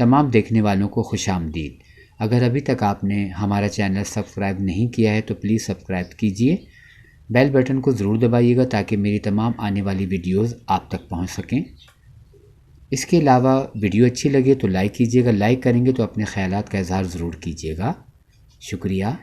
तमाम देखने वालों को खुशामदीद। अगर अभी तक आपने हमारा चैनल सब्सक्राइब नहीं किया है तो प्लीज़ सब्सक्राइब कीजिए। बेल बटन को ज़रूर दबाइएगा ताकि मेरी तमाम आने वाली वीडियोस आप तक पहुंच सकें। इसके अलावा वीडियो अच्छी लगे तो लाइक कीजिएगा। लाइक करेंगे तो अपने ख़यालात का इज़हार ज़रूर कीजिएगा। शुक्रिया।